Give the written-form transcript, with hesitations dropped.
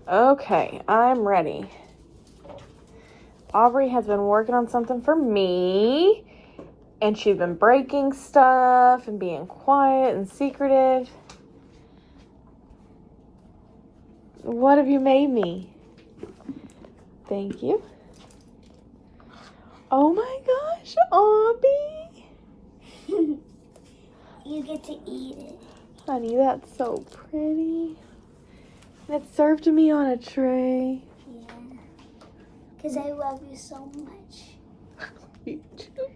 Okay, I'm ready. Aubrey has been working on something for me, and she's been breaking stuff and being quiet and secretive. What have you made me? Thank you. Oh my gosh, Aubrey. You get to eat it. Honey, that's so pretty. And it's served to me on a tray. Yeah. Because I love you so much. You too.